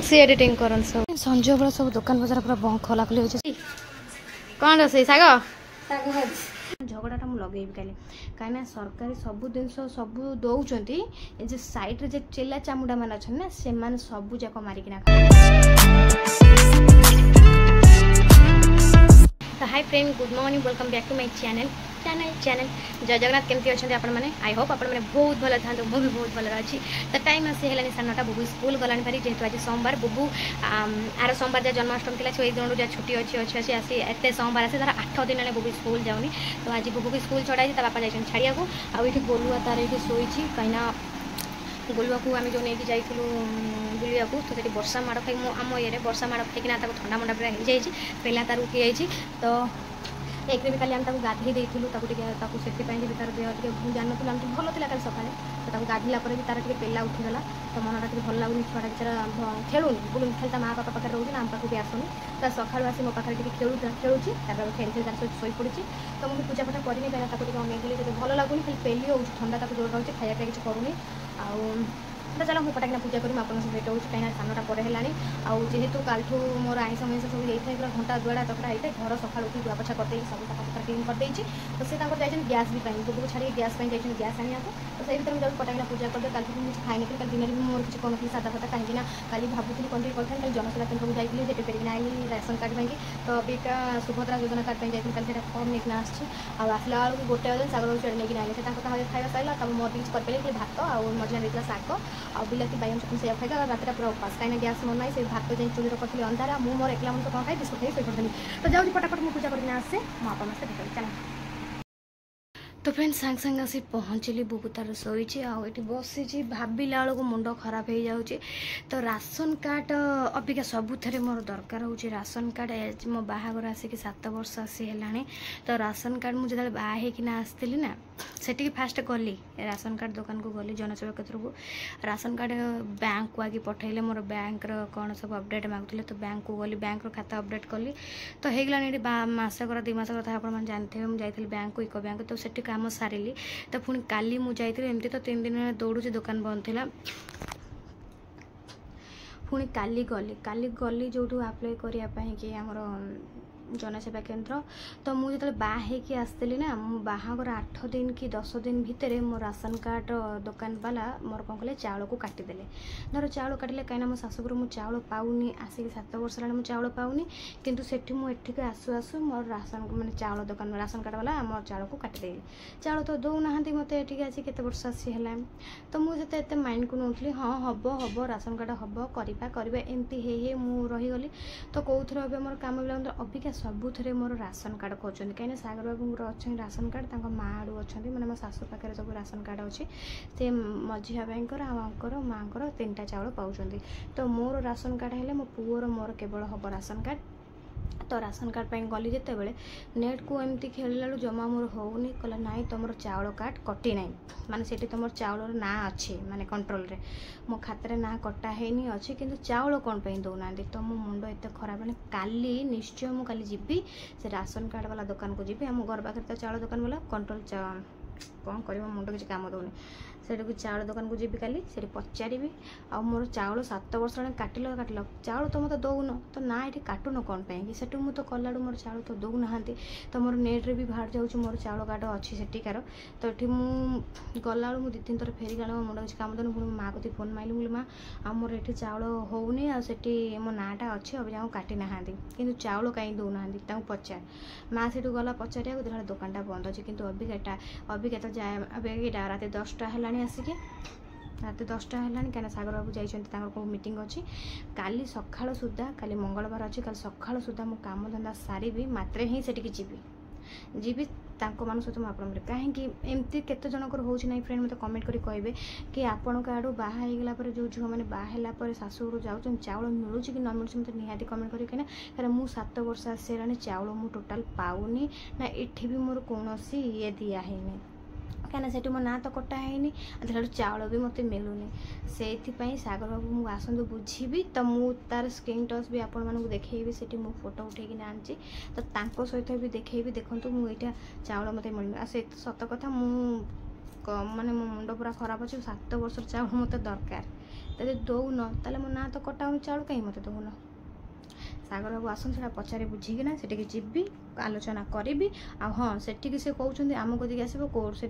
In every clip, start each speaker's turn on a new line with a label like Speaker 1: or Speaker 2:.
Speaker 1: सी editing करन सब संजय बेला सब दुकान बाजार पूरा बंद खोला खोली होछ कौन रोसे साग झगड़ाटा मुझे लगेबी कल कहीं सरकारी सब जिन सब दौरान जो साइड रे चेला चामुडा मान अच्छा ना से सब जाक मारिकिना hi friend good morning welcome back to my channel जय जगन्नाथ केमती अच्छा आपण मैंने आई होप आपण मैंने बहुत भल था मुझे भी बहुत भल अच्छी तो टाइम आसी है 9:30 बुबू स्कूल गलानी भारी जेहेतु आज सोमवार बुबू आर सोमवार जहाँ जन्माष्टमी थी से दिन जहाँ छुट्टी अच्छी आसी एत सोमवार आसे तार 8 दिन है बुबू स्कूल जाऊनी तो आज बुबू को स्कूल छड़ाई बापा जाइए छाड़िया को आठ गोलुआ तार ये शोची कहीं गोलुआ को आम जो नहीं जाइलु बुलिया को तो ये वर्षा माड़ खाई आम ये वर्षा माड़ खाईकिना ठंडा मंडा पूरा हो जाए पहला तार उठी जाइए तो एक भी काली आम गाधे देलु से तार देह टे जान ना आम भल था कल सका तो गाधला भी तार पेला उठीगला तो मनटा भल लगुनि छुआ बेचारा खेलुनि बुलुनि खाली माँ बापा पाखे रोचे आम पाक भी आसुनि तो सका आसी मो पाखे खेलुची खेल खेल तार शोई पड़ी तो मुझे पूजा पाठ करनी कहीं अनेक भल लगुनि खाली पेली हो ठंडा जोर रोचे खाया किसी करूनी तो चलो मुझे पटाकिना पूजा करी आपन भेट हो कहीं सानटा पर है जेहेतु कालठू मोर आईस मईस सब होता है पूरा घंटा दुआड़ा चकड़ा होता है घर सका उठी दुआ पोछा करदे सब सफा क्लीन करदे तो से जाइए गैस भी बुबू को छाड़ी गैस जाइए गैस आने तो से भर मुझे पटाकिना पूजा करदे कल मुझे खाई नहीं कल दिन में मोर किसी कौन सादा फादा कहीं कल भावुली कौन कल जनसेवा केन्द्र को जाइए जेटे पेरिना आई राशन कार्ड पाई तो अबिका सुभद्रा योजना कार्ड पर जाइए कल फर्म नहीं आसला बेलू गोटे बजे सागर चढ़ नहीं आए खाଇବା सारा तब मोर किसी कर भात और मजा देता शाग आ बिलाती बैगन चटनी से खाई रात पूरा उपास कहीं गैस मन ना से भात जाए चूल्ही रखी अंधारा मुझे मोर एकला मन तो कौन खाई बिस्कुट खाई पड़ी तो जाऊँगी फटाफट मुझे पूजा करके आसे मुझे भेट चल तो फ्रेंड सांग सांग आसी पहुँचली बुबू तार शोची आठी बसी भाविला बेलू मुंड खराब हो जाऊँगी तो राशन कार्ड अबिका सबुथे मोर दरकार हो राशन कार्ड मो बाहागर आसिक 7 वर्ष आसी है तो राशन कार्ड मुझे जो बाहना आसती ना सेठी फास्ट गली राशन कार्ड दुकान को गली जनसेवा केन्द्र को राशन कार्ड बैंक को आगे पठेले मोर बैंक कौन सब अपडेट मांगुले तो बैंक को गली बैंक खाता अपडेट कली तो होगा मसकर 2 मास कथा आप जानते हैं मुझे बैंक को इको बैंक तो सेठी काम सारिली तो पुणी काली मुझे एमती तो 3 दिन दौड़ू दुकान बंद थी पुणी काली गली जो आप्लाय करने कि आमर जनसेवा केन्द्र तो मुझे जो बाहर आसती ना बाहागर 8 दिन कि 10 दिन भितर मो राशन कार्ड दुकान वाला मोर कौन कले चाउल को काटिदेले धर चाउल काटिले कहीं मो शाशुगर मुझे चाउल पाऊनी आसिक 7 वर्ष है चाउल पाऊनी किंतु सेठी मुझे आसु आसु मोर राशन मैंने चाउल दुकान राशन कार्ड वाला मोर चाउल को काटिदेली चाउल तो दौना मत आसी केते वर्ष आसी है तो मुझे एत माइंड को नौली हाँ हम हम राशन कार्ड हम करवा एमती हे मु रहीगली तो कौन अब मोर कम भी अबिका सबुथे मोर राशन कार्ड कर कहीं सागर बाबू अच्छा राशन कार्ड माँ आड़ू अच्छा मैंने मो शाशु पाखे सब राशन कार्ड अच्छी से मझिया भाई माँ 3टा चाउल पाँच तो मोर राशन कार्ड है मो पुअर मोर केवल हम राशन कार्ड तो राशन कार्ड पर गली जिते बड़े नेट को एमती खेलला जमा मोर होनी कहला नाई तुम चाउल कार्ड कटी ना माने से तुम चाउल ना अच्छे माने कंट्रोल रे मो खाते ना कटा है अच्छे किंतु चाउल कौन पे दौना तो मो मुंड एत खराब है काली निश्चय मुझे काली जी से राशन कार्ड वाला दुकान को जी आम घर पाखे तो चाउल दुकान वाला कंट्रोल कौन कर मुंड किसी काम दौनी से चाउल दुकान को जी काली से पचारि आ मोर चाउल 7 वर्ष काटिल चाउल तो मत दौन तो ना ये काटुन कौन पाई से मुझे कला मोर चाउल तो दौना तो मोर नेट्रे भी बाहर जाऊँ मोर चाउल कार्ड अच्छी सेठिकार तो ये मुझे गला 2-3 थर फेरिक मो मुंड किसी काम दौन पुणी माँ को फोन माइली मुझे माँ आ मोर ये चाउल होनी आठी मो नाटा अच्छे अब जाऊँ काटी ना कि चाउल कहीं दौना पचार माँ से गला पचारिया देखा दुकानटा बंद अच्छे कि अबिका तो जाए अबिका रात 10टा है आसिक रात 10टा है कहीं सागर बाबू जाइए मीटिंग अच्छी काली सकाल सुधा काली मंगलवार अच्छी काली सकाल सुधा मो काम धंदा सारी मात्रे ही से जीवी मान सहित मुझे कहीं एमती केते जनकर हो फ्रेंड मतलब कमेंट करी कहे कि आपण आड़ू बाहला जो झील मैंने बाहला शाशुघर जाऊँ चाउल मिलूँ कि न मिलूँ मतलब निहाती कमेंट करी कहीं मुझे 7 वर्ष आसानी चाउल मुझे टोटाल पाऊनी ना इठी भी मोर कौन ये दिहैनी कहीं से मो ना तो कटा है देखा चाउल भी मत मिलूनी से सागर बाबू मुझे आसतु बुझी तो मुझ तार स्क्रीन टच भी आपण मानक देखी से फोटो उठेकिन आनी तो सहित भी देखी देखूँ मुझे चाउल मत मिलूनी से सत कथा माने मो मुंड पूरा खराब अच्छे 7 वर्ष चाउल मत दरकार तो दौन ताले मो ना तो कटा चाउल कहीं मत दौन सागर बाबू आसन से पचारे बुझीकिना से जी आलोचना करी हाँ से कहते आम कदी आसो कौट से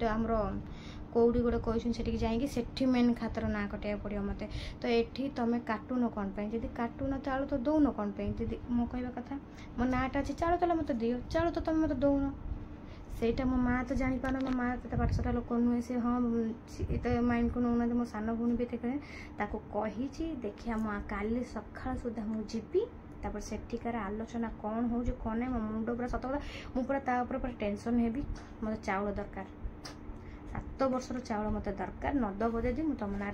Speaker 1: कौटी गोटे कहते से जाकि सेठी मेन खातर ना कटा पड़ो मत तो ये तुम काटुन कौन जब काटुन चाउल तो दौन कौन दीदी मो कहवा कथा मो नाटा अच्छे चाउल ताला मत दियो चाउल तो तुम मत दौन सेटा मो माँ तो जापार मो माँ तो पाठशाला लोक नुहे से हाँ तो माइंड को नौना मो सान भूणी भी कही देखिया मो काली सकाळ सुधा मुझी तापर सेठिकार आलोचना कौन हो कौन ना मो मुंड पूरा सत कथा मुझे पूरा पूरा टेंशन हेबी मत चाउल दरकार 7 वर्ष चाउल मत दरकार नदब जदि मुझे तुम ना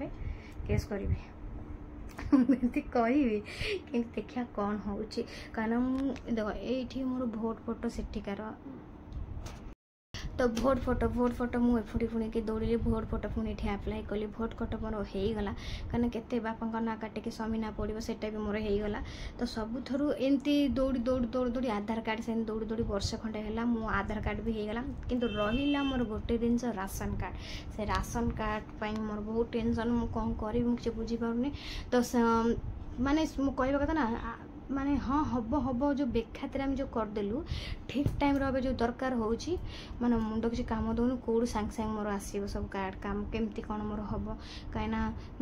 Speaker 1: केस करी एमती कहि कि देखिया कौन हो कहीं देख ये मोर भोट फोटो सेठिकार तो भोट फोटो मुझे एफुटी पुणी कि दौड़ी भोट फोटो पुणी ये आप्लाय कली भोट फोटो मोर होगला कहीं केते बापा ना काटिक स्वामी ना पड़ो सेटा भी मोर होगला तो सबुथरू एमती दौड़ी दौड़ी दौड़ी दौड़ी आधार कार्ड से दौड़ी दौड़ी वर्ष खंडे है मो आधार कार्ड भी होगला किंतु रहा मोर गोटे जिन राशन कार्ड से राशन कार्ड पर मोर बहुत टेंशन मुझे कौन करी मुझे बुझीपारे तो माने कहवा कथा ना माने हाँ हम हम जो बेखातिर आम जो करदेलु ठीक टाइम रे जो दरकार हो माने मुंड किसी काम दौन कौट सांग सांग मोर आसो सब कार्ड काम केमती कौन मोर हम कहीं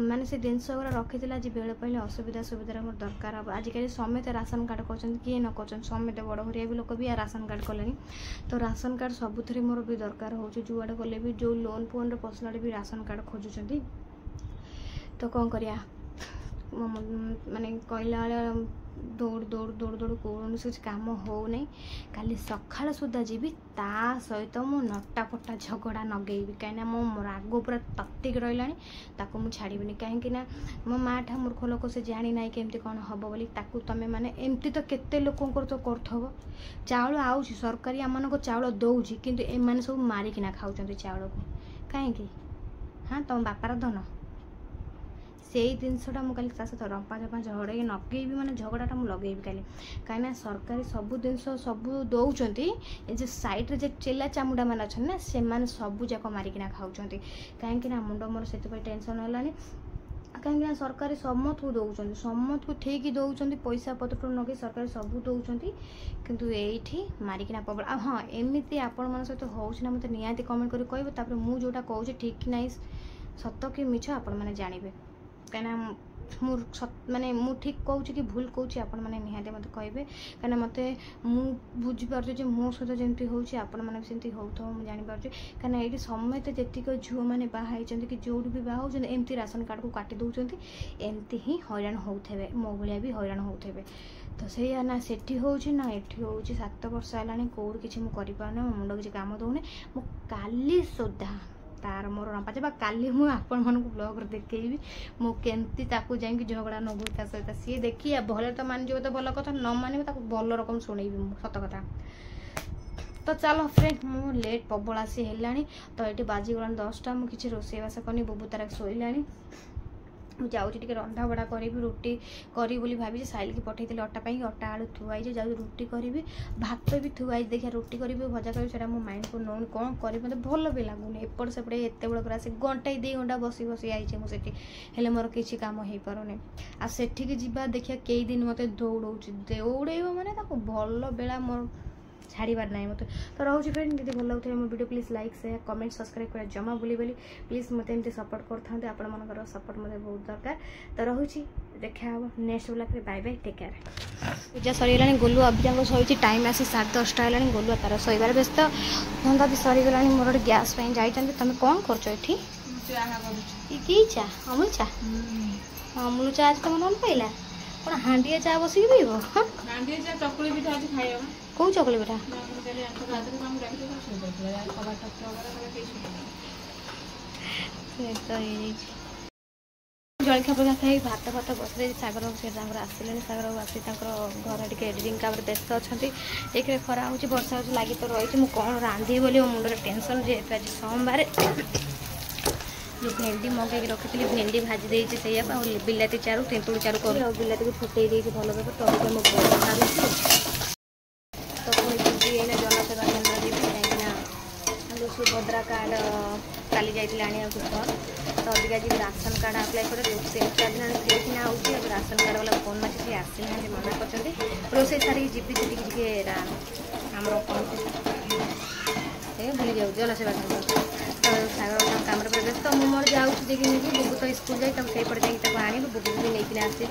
Speaker 1: माने से जिनस गुरा रखी आज बेले पहले असुविधा सुविधा मोर दरकार हम आजिकल समेत राशन कार्ड कर किए न कर समेत बड़ भरिया भी लोक भी राशन कार्ड कले तो राशन कार्ड सबुथ मोर भी दरकार हो जुआड़े गले भी जो लोन फोन पर्सनाल भी राशन कार्ड खोजुंट तो कौन करिया माने कहला दौड़ दौड़ दौड़ दौड़ कौन से कम हो नहीं काली सकाळ सुधा जीवी ता सहित मो नटा फटा झगड़ा नगेबी कहीं मो राग पूरा तत्तिक रहा मुझे छाड़बी कहीं मो माँ ठा मूर्ख लोक से जानी ना केमती कौन हम बोली तुम मैंने एमती तो केते लोकंर तो करथबो चाउल आउची सरकारी आम चाउल दौची किंतु एमाने सब मारिकिना खाऊँ चाउल को कहीं हाँ तुम बापार धन से जिनसटा मुझे सहित रंपा जपा झगड़े नगेबी मैंने झगड़ाटा मुझे लगेबी कहीं सरकारी सब जिनस सब दौरान ये जो साइड्रे जो चेला चामुडा मैंने अच्छा ना से सबू जाक मारिकिना खाऊँ कहीं मुंड मोर से टेंशन है कहीं सरकारी समत को दौरान समत को ठीक दौरान पैसा पत्र नगे सरकारी सब दौरान किंतु ये मारिकिना प्रबल हाँ एमती आपण मन सहित होना मत निहाती कमेंट कर कह मुझा कहूँ ठीक कि ना सत कि मिछ आपण मैंने जानवे कहीं माने मु ठीक कहूँ कि भूल कहूँ आपण मैंने निहाती मत कहे कहीं मत बुझीपार मो सहित जमी होती हो मुझे जानीपार कहीं ये समयत जीक झील मैंने बाहर कि जो भी बाहर एमती राशन कार्ड को काटी दौरान एमती ही हैरान होते मो भाया भी हैरान होते तो से ना सेठी हो ना एठी हो 7 वर्ष है कौट किसी मुझे कर मुंड किसी काम दौने मो काली सुधा तार मोर रंपा जब काली मुझे आपण मन ब्लॉग देखी मुझे जाकि झगड़ा नगु सहित सी देखी भले तो मानज तो भल कथा न मानवे भल रकम शुणेबी सत कथा तो चलो फ्रेंड मु लेट प्रबल आसी है तो ये बाजीगला 10टा मुझे किसी रोसईबास करनी बुबू तार शोला मुझे रंधा बड़ा करी रुटी करी बोली भाभी साइल की पठे अटा अटा आलू थुआई जाऊँ रुटी करी भात भी थुआई देखिए रुटी करी भजा करी से मो माइंड को नौनी कौन करी मतलब भल भी लगुनि एपट सेपटे एत बड़े पूरा घंटे 2 घंटा बसी बसी आई मुझे मोर किसी कम हो पारे आ सेठिकी जीवा देखिए कई दिन मत दौड़ माने भल बेला मोर छाड़बार ना मत तो रोचे फ्रेंड दीदी भल लगे मो video please like share comment subscribe कर जमा बोली प्लीज मत एमती सपोर्ट करते आपण मन सपोर्ट मत बहुत दरकार तो रोचे देखा हम next blog bye bye take care पूजा सरीगला गोलू अभिजाक शोची टाइम आसी 10:30 है गोलू तार शोबार व्यस्त धंदा भी सरीगला मोर गोटे गैस जाइए तुम कौन कर चा अमूल चा अमूल चा आज तुम मन पाइला कौन हांडिया चा बसिक पीब
Speaker 2: चकुली पिठा खाइबा
Speaker 1: कौ चकली पिठा जलखिया फलखिया खाई भात भात बस सागर से आसिले सागर आसी घर टे एडिटिंग काम व्यस्त अच्छा एक खरा हो वर्षा हो लगी तो रही मुझे कौन रांधि बोली मो मुंडे टेंशन जेहेतु आज सोमवार जो भेंडी मगे रखी भेंडी भाजी देती से बिलाती चारू तेंतुड़ी चारू कर बिलाती को फुटे भल भाव तो मो तो जनसेवा केन्द्र जी कहीं सुभद्रा कार्ड काली जाइए आने सर तो अबिका जी राशन कार्ड आप्लाय कर रोसे 4 दिन देखना आउची राशन कार्ड वाला फोन में किसी आसी ना मना कर रोसे सारी जीपी जी आमर भूली जाऊ जनसेवा केन्द्र तो सागर काम व्यस्त तो मोर जाऊँगी बुबू तो स्कूल जाए तब से जाकि आनी बुबू भी नहीं आसी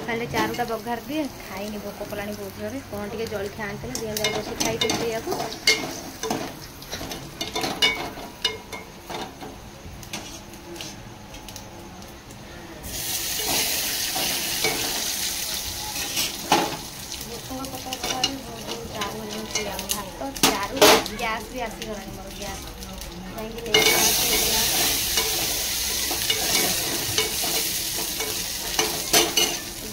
Speaker 1: खाली चारुटा बघार दिए खाईनी भोक कला बहुत जोर कौन टे जलखिया आनी दिए जाए बस खाई भात चारू गैस भी आसीगला मोर गैस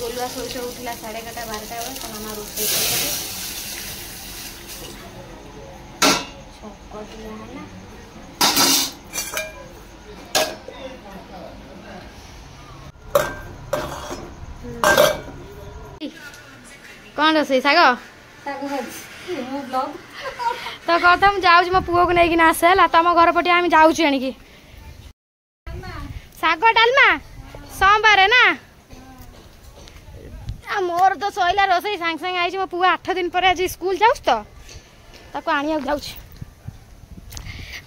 Speaker 1: गोलुआ शोष उठला 11:30 12टा बेले तो मामा रोषे छक दिया कौन रोसे साग तो कहता मुझे जाऊँ मो पुओ को लेकिन आसे तुम घर पटे आम जाऊँ एणिकी शाग डालमा सोमवार ना मोर तो सैला रोसे सांगे सांगे आई मो पुआ 8 दिन पर आज स्कूल जाऊँ तो आने जाऊँ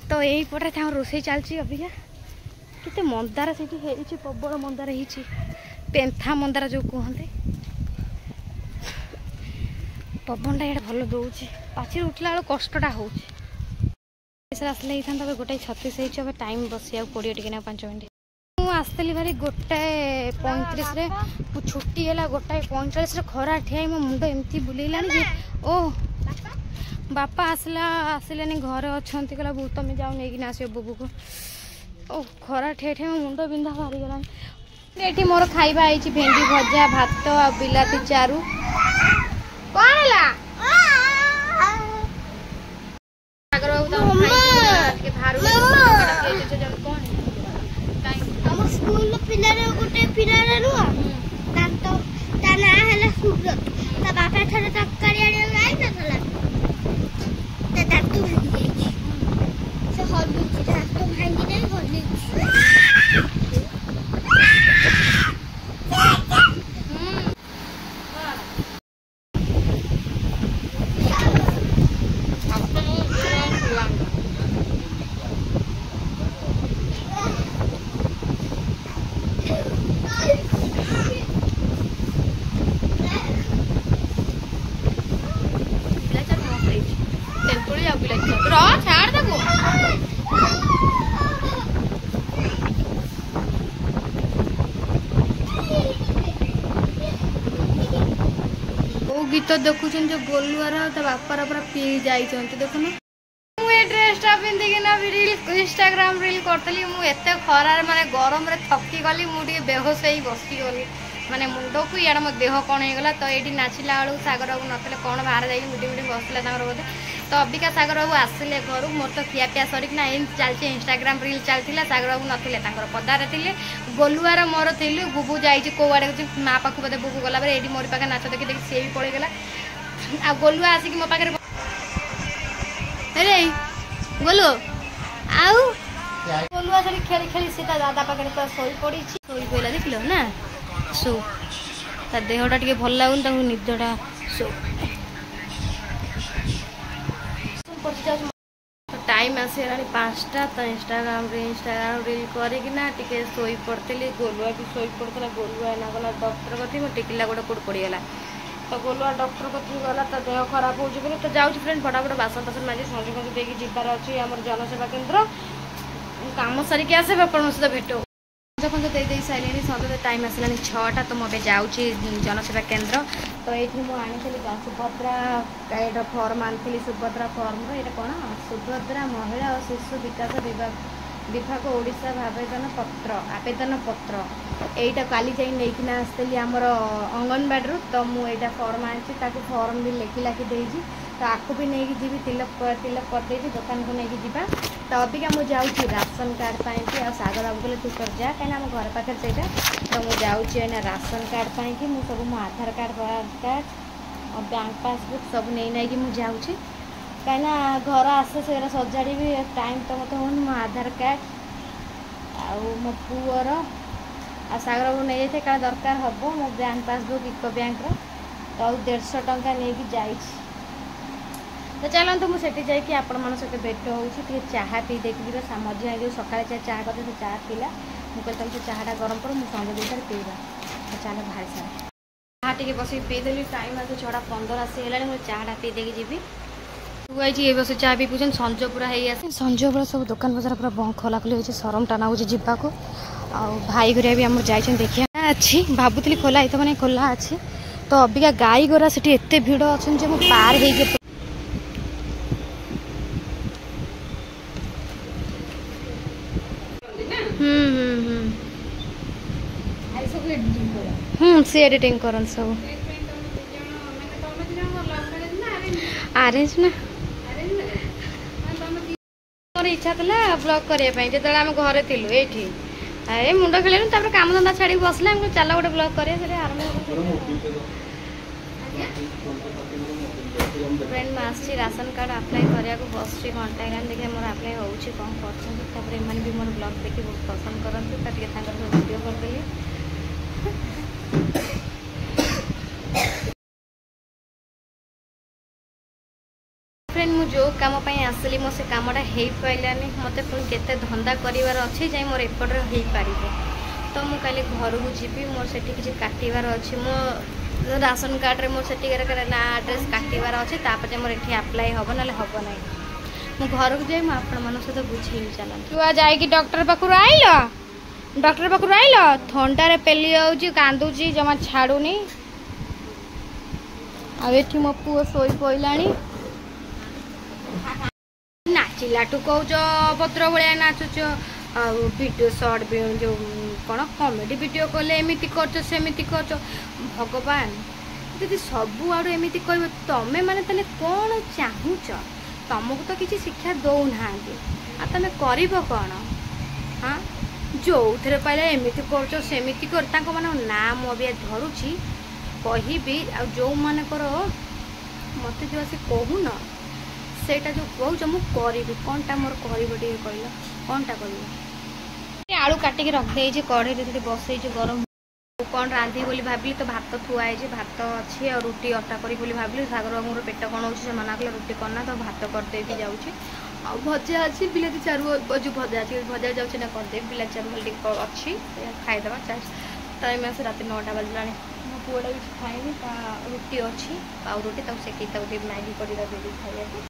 Speaker 1: तो यही पटे रोसे चलती अबिका केते मंदार से प्रबल मंदार हो पेंथा मंदार जो कहते पवनटा ये भल दौर पाचि उठला बेल कष्टा होसले होता गोटे 36 हो टाइम बसिया पड़ो टे 5 मिनट मुझे भारी 1:35 छुट्टी है 1:45 खरा ठिया मो मुंड एमती बुलेला ओ बापा आसलानी घर अच्छा कहला बो तुम जाओ नहीं आस बुबू को ओ खरा ठिया ठिया मो मुंड बिंधा बाहरी गला ये मोर खाइबा आई भेंडी भजा भात आ बिलाती चारू कौन है सागर बाबू के भारू कौन
Speaker 3: हम स्कूल पिलारे गोटे पिलारे नुआ दांत ता ना हला सुब्रत ता बापा थरे तक्कारी आने जाई ना थला ता दांत भांगी जाई से हल्दी दांत भांगी जाई हल्दी
Speaker 1: गीत देखुन जो गोलुआर बापार पूरा पी जाइए देखुन मुझे ड्रेसटा पिंधिकिना इंस्टाग्राम रील करी मुझे खरार माने गरम थकी गली मुझे बेहोश हो बसीगली माने मुंड को इे मो देह कौन होगा तो ये नाचिला बेलू सागर बाबू नी कौन बाहर जाइए मिटी मिटी बसला बोधे तो अबिका सागर बाबू आसिले घर मोर तो खियापिया सरिकना चलती इंस्टाग्राम रील चलता सागर बाबू नथिले पदारे थे गोलुआर मोर थी बुबू जाइए कौड़े माँ पाख बोधे बुबू गला ये मोर पाखे नाच देखी देखी सी भी पड़ेगला आ गोलुआ आसिक मो पाखे अरे गोलु आउ गोलुआ से खेली खेली सी दादा पाखे तो शोई पड़ी शोई पड़ा देख लो ना सो ता देहटा टे भल लगुन निदटा सो टाइम आसगला 5टा तो इंस्टाग्राम रील करना टे शोई पड़ी गोलुआ भी शोई पड़ता गोलुआ ना गला डॉक्टर कथी मो टिकला गोटे कौट पड़गला तो गोलुआ डॉक्टर कथी गला तो देह खराब हो तो जाऊँ फ्रेंड फटाफट बासन टासन माजी सज फज देकी जीवार अच्छी आम जनसेवा केन्द्र काम सारिक आसे आप सहित भेट पंच दे सारे सज टाइम आसला 6टा तो मुझे जाऊँगी जनसेवा केन्द्र तो ये मुझे सुभद्रा ये फर्म आनी सुभद्रा फर्म ये कौन सुभद्रा महिला और शिशु विकास विभाग ओडिशा आवेदन पत्र यहीटा काली जाई नहीं आसती आमर अंगनवाड़ी तो मुझे फर्म आनी फर्म भी लिखी लाखी देजी तो आपको भी नहीं जी तिलक करदे दुकान को लेकिन जीवा तो अबिका मुझे जाऊँगी राशन कार्ड पाई आ सागर बाबू कहले तू कर जा कहीं आम घर पाखे से तो मुझे जाऊँगी राशन कार्ड पाई मुझे सब मो आधार कार्ड बैंक पासबुक सब नहीं मुझे जाऊँगी कहीं घर आसे से सजाड़ी भी टाइम तो मत हो मो आधार कार्ड आउ मो पुअर आ सागर को नहीं जाए क्या दरकार हम मो बैंक पासबुक इको बैंक तो 150 टंका नहीं जाइए तो चलते मुझे जाकि आपण मान सहित भेट हो चाह पी देखी जी मझे जो सका चाह करते से चाह पीला मुझे तुम से चाहटा गरम कर मुझे संजय देकर पीवा तो चल भाई सारा चाह टे बस पीदेली टाइम आज 6:15 आसीगला मुझे चाहटा पी देगी जी तू ये बस चाह पी पूछन संज पूरा है संज पूरा सब दुकान बजार पूरा बंद खोला खोली हो सरम टाना हो जावाक आ भाई गुरा भी आम जाइए देखिए अच्छी भावुली खोला ये मैंने खोला अच्छी तो अबिका गाई गोरा से एत भिड़ अच्छा मुझे पार हो सी एडिटिंग करन सब अरेंज ना मोर इच्छा था ब्लॉग करने जो आम घरे थी ये मुंड खेल काम धंदा छाड़ी बसला चल गोटे ब्लॉग कर फ्रेंड में आसी राशन कार्ड अप्लाई करने को बस घंटा देखिए मोर अप्लाई हो कौन कर भी मोर ब्लॉग देखिए बहुत पसंद करते वीडियो करदेली फ्रेंड मु जो काम आसली मो से कामटा हो पारानी मत पुणी केते धंदा करार अच्छे जाए मोर एपटे हो पार तो मुझे कल घर को जी मोर से किसी काटार अच्छे मो राशन कार्ड मोर से ना आड्रेस काटार अच्छे तापर मोर ये आप्लाय हम ना हम ना मो घर को जाए मुझे सहित बुझे चला छुआ जाकि डॉक्टर पाखु आइल डॉक्टर पाखु आइल थंडार पेली जाऊँ कांदुची जमा छाड़ूनी आठ मो पुओ शोई पड़ा नाचिलाठू कौच पत्र भाया नाचुच वीडियो सर्ट जो कौन कमेडी वीडियो कले एमती करमती कर भगवान यदि सबू आड़ एमती कह तमें मैंने तेल कौन चाहूच तुमको तो किसी शिक्षा दौना आ तुम कर कौन हाँ जो थे पाइले एमती करमती कर मान ना मुझे धरुची कहबी आ जो मानकर मत जो आस कहून सेटा जो कौच मुझे कौनटा मोर कर कहल कौनटा कर आलू काटिकी रखी कढ़ई बसई गरम कौन रांधि बोली भाविली तो भात थुआई भात अच्छी और रुटी अटा करी बोली भाविली सागर मोर पेट कौन हो मना कले रुटी करना तो भात करदेवी जाऊँगी आ भजा अच्छी बिलाती चारू जो भजा अच्छी भजा जाऊँगी ना करदेवी बिलाती चारू भले अच्छी खाईदे टाइम आस रात 9टा बजला मो पुआटा भी खाएनी रुटी अच्छी पाउ रुटी सेकी मैगी कर देवी खाइए